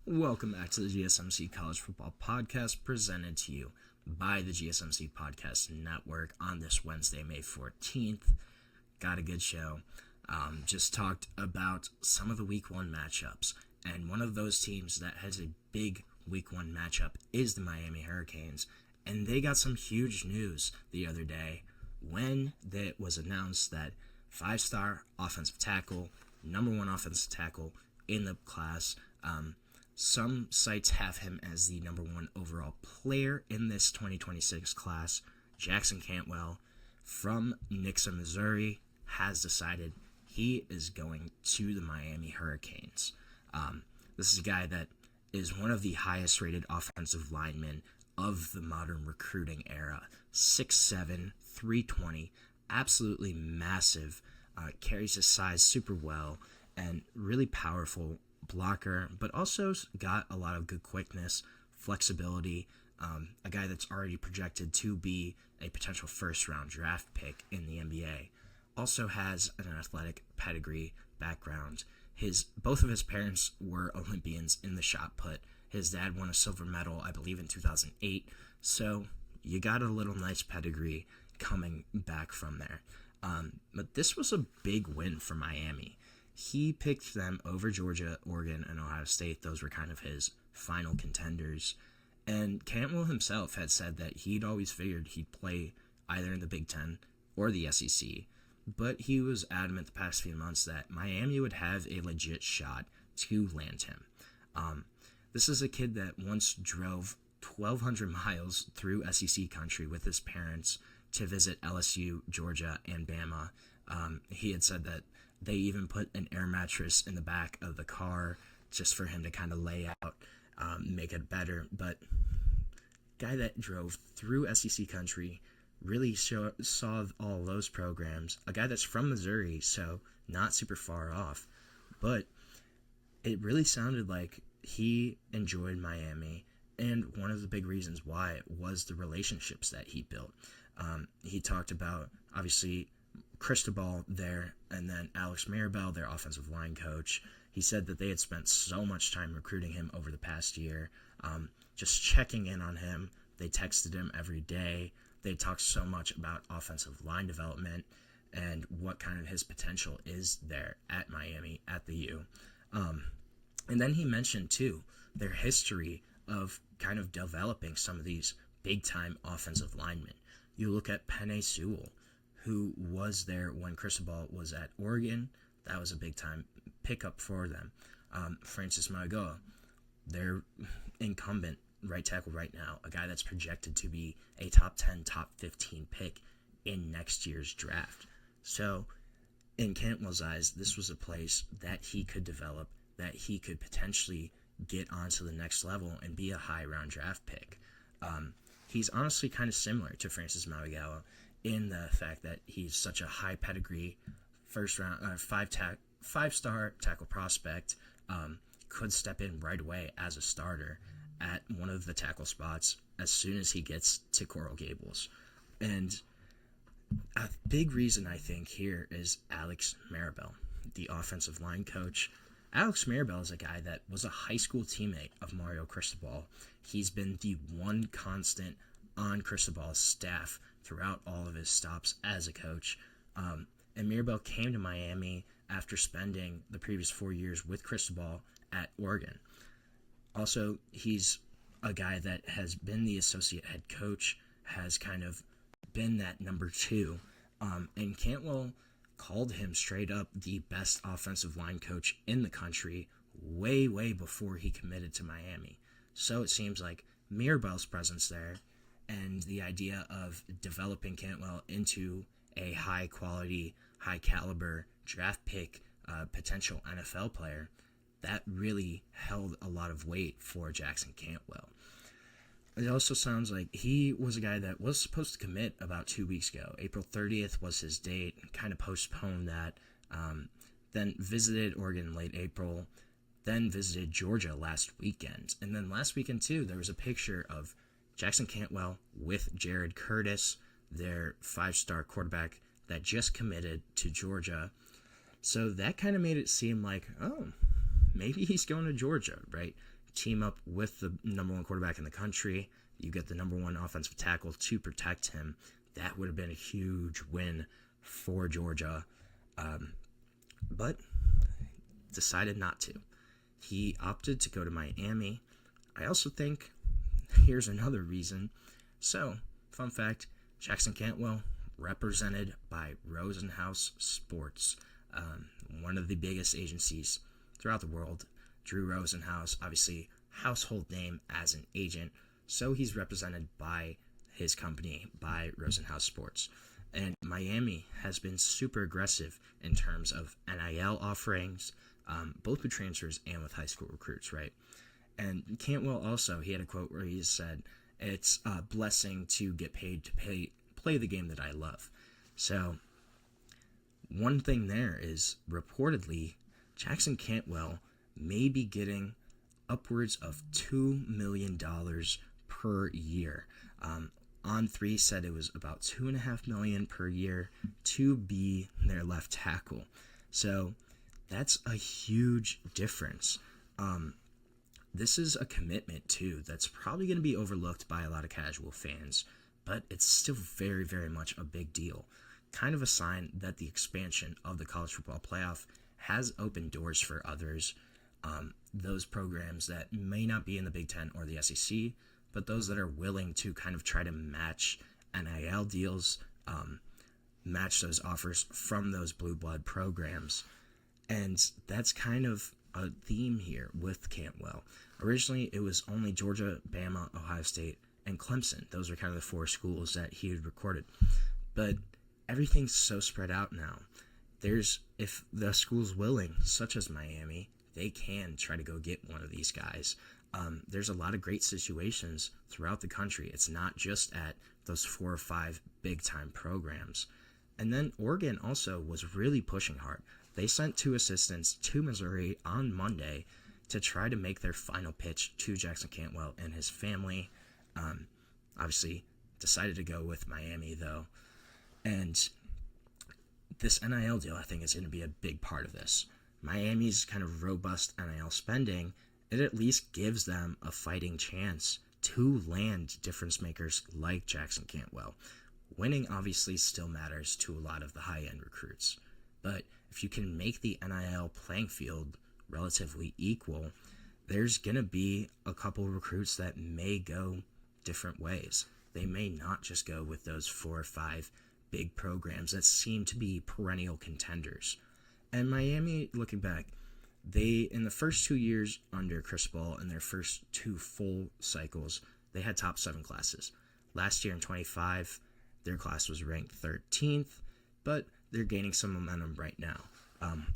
Welcome back to the GSMC College Football Podcast, presented to you by the GSMC Podcast Network on this Wednesday, May 14th. Got a good show. Just talked about some of the Week 1 matchups, and one of those teams that has a big Week 1 matchup is the Miami Hurricanes, and they got some huge news the other day when it was announced that five-star offensive tackle, number one offensive tackle in the class. Some sites have him as the number one overall player in this 2026 class. Jackson Cantwell from Nixa, Missouri, has decided he is going to the Miami Hurricanes. This is a guy that is one of the highest rated offensive linemen of the modern recruiting era. 6'7", 320, absolutely massive, carries his size super well, and really powerful blocker, but also got a lot of good quickness, flexibility, a guy that's already projected to be a potential first-round draft pick in the NBA. Also has an athletic pedigree background. Both of his parents were Olympians in the shot put. His dad won a silver medal, I believe, in 2008. So you got a little nice pedigree coming back from there. But this was a big win for Miami. He picked them over Georgia, Oregon, and Ohio State. Those were kind of his final contenders. And Cantwell himself had said that he'd always figured he'd play either in the Big Ten or the SEC. But he was adamant the past few months that Miami would have a legit shot to land him. This is a kid that once drove 1,200 miles through SEC country with his parents to visit LSU, Georgia, and Bama. He had said that they even put an air mattress in the back of the car just for him to kind of lay out, make it better. But guy that drove through SEC country, really saw all those programs. A guy that's from Missouri, so not super far off. But it really sounded like he enjoyed Miami, and one of the big reasons why was the relationships that he built. He talked about, obviously, Cristobal there, and then Alex Mirabel, their offensive line coach. He said that they had spent so much time recruiting him over the past year, just checking in on him. They texted him every day. They talked so much about offensive line development and what kind of his potential is there at Miami, at the U. And then he mentioned, too, their history of kind of developing some of these big-time offensive linemen. You look at Penei Sewell, who was there when Cristobal was at Oregon. That was a big-time pickup for them. Francis Mauigoa, their incumbent right tackle right now, a guy that's projected to be a top 10, top 15 pick in next year's draft. So, in Cantwell's eyes, this was a place that he could develop, that he could potentially get onto the next level and be a high-round draft pick. He's honestly kind of similar to Francis Mauigoa in the fact that he's such a high pedigree, five-star tackle prospect, could step in right away as a starter at one of the tackle spots as soon as he gets to Coral Gables. And a big reason I think here is Alex Mirabel, the offensive line coach. Alex Mirabel is a guy that was a high school teammate of Mario Cristobal. He's been the one constant on Cristobal's staff throughout all of his stops as a coach. And Mirabel came to Miami after spending the previous 4 years with Cristobal at Oregon. Also, he's a guy that has been the associate head coach, has kind of been that number two. And Cantwell called him straight up the best offensive line coach in the country way, way before he committed to Miami. So it seems like Mirabel's presence there and the idea of developing Cantwell into a high-quality, high-caliber draft pick, potential NFL player, that really held a lot of weight for Jackson Cantwell. It also sounds like he was a guy that was supposed to commit about 2 weeks ago. April 30th was his date, kind of postponed that, then visited Oregon late April, then visited Georgia last weekend. And then last weekend, too, there was a picture of Jackson Cantwell with Jared Curtis, their five-star quarterback that just committed to Georgia. So that kind of made it seem like, oh, maybe he's going to Georgia, right? team up with the number one quarterback in the country. You get the number one offensive tackle to protect him. That would have been a huge win for Georgia. But decided not to. He opted to go to Miami. I also think here's another reason. So, fun fact, Jackson Cantwell represented by Rosenhaus Sports, one of the biggest agencies throughout the world. Drew Rosenhaus, obviously household name as an agent, so he's represented by his company, by Rosenhaus Sports. And Miami has been super aggressive in terms of NIL offerings, both with transfers and with high school recruits, right? And Cantwell also, he had a quote where he said, "It's a blessing to get paid to play the game that I love." So one thing there is reportedly Jackson Cantwell may be getting upwards of $2 million per year. On3 said it was about $2.5 million per year to be their left tackle. So that's a huge difference. This is a commitment too that's probably going to be overlooked by a lot of casual fans, but it's still very, very much a big deal. Kind of a sign that the expansion of the college football playoff has opened doors for others. Those programs that may not be in the Big Ten or the SEC, but those that are willing to kind of try to match NIL deals, match those offers from those blue blood programs. And that's kind of a theme here with Cantwell. Originally, it was only Georgia, Bama, Ohio State, and Clemson. Those were kind of the four schools that he had recorded. But everything's so spread out now. If the school's willing, such as Miami, they can try to go get one of these guys. There's a lot of great situations throughout the country. It's not just at those 4 or 5 big-time programs. And then Oregon also was really pushing hard. They sent 2 assistants to Missouri on Monday to try to make their final pitch to Jackson Cantwell and his family. Obviously, decided to go with Miami, though. And this NIL deal, I think, is going to be a big part of this. Miami's kind of robust NIL spending, it at least gives them a fighting chance to land difference makers like Jackson Cantwell. Winning obviously still matters to a lot of the high-end recruits, but if you can make the NIL playing field relatively equal, there's going to be a couple recruits that may go different ways. They may not just go with those 4 or 5 big programs that seem to be perennial contenders. And Miami, looking back, they, in the first 2 years under Cristobal, in their first 2 full cycles, they had top 7 classes. Last year in 25, their class was ranked 13th, but they're gaining some momentum right now.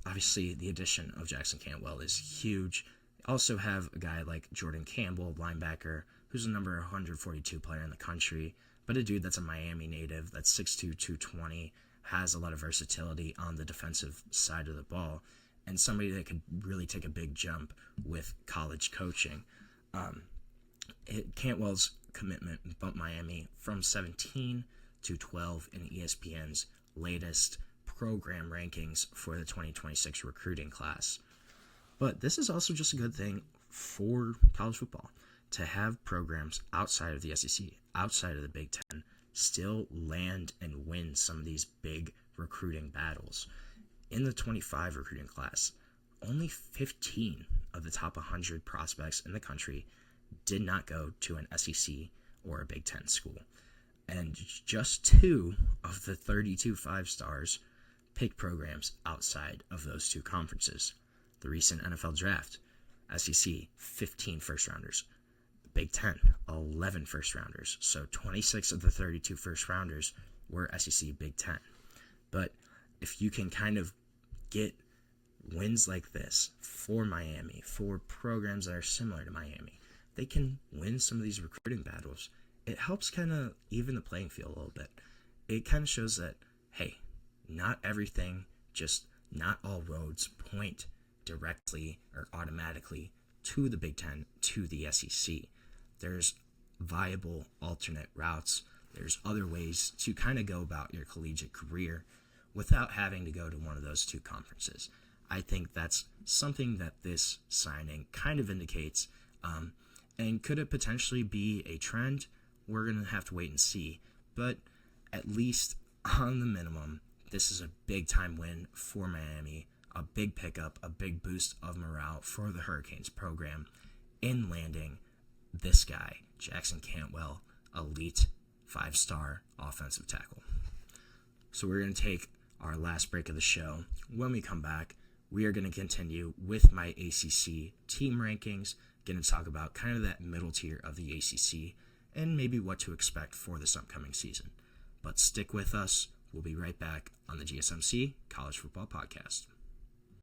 Obviously, the addition of Jackson Cantwell is huge. Also have a guy like Jordan Campbell, linebacker, who's the number 142 player in the country, but a dude that's a Miami native, that's 6'2", 220, has a lot of versatility on the defensive side of the ball, and somebody that could really take a big jump with college coaching. Cantwell's commitment bumped Miami from 17 to 12 in ESPN's latest program rankings for the 2026 recruiting class. But this is also just a good thing for college football, to have programs outside of the SEC, outside of the Big Ten, still land and win some of these big recruiting battles. In the 25 recruiting class, only 15 of the top 100 prospects in the country did not go to an SEC or a Big Ten school. And just 2 of the 32 5-stars picked programs outside of those 2 conferences. The recent NFL draft, SEC, 15 first-rounders. Big Ten, 11 first-rounders. So 26 of the 32 first-rounders were SEC Big Ten. But if you can kind of get wins like this for Miami, for programs that are similar to Miami, they can win some of these recruiting battles. It helps kind of even the playing field a little bit. It kind of shows that, hey, not everything, just not all roads point directly or automatically to the Big Ten, to the SEC. There's viable alternate routes. There's other ways to kind of go about your collegiate career without having to go to one of those 2 conferences. I think that's something that this signing kind of indicates. And could it potentially be a trend? We're going to have to wait and see. But at least on the minimum, this is a big-time win for Miami, a big pickup, a big boost of morale for the Hurricanes program in landing this guy, Jackson Cantwell, elite 5-star offensive tackle. So we're going to take our last break of the show. When we come back, we are going to continue with my ACC team rankings, going to talk about kind of that middle tier of the ACC and maybe what to expect for this upcoming season. But stick with us. We'll be right back on the GSMC College Football Podcast.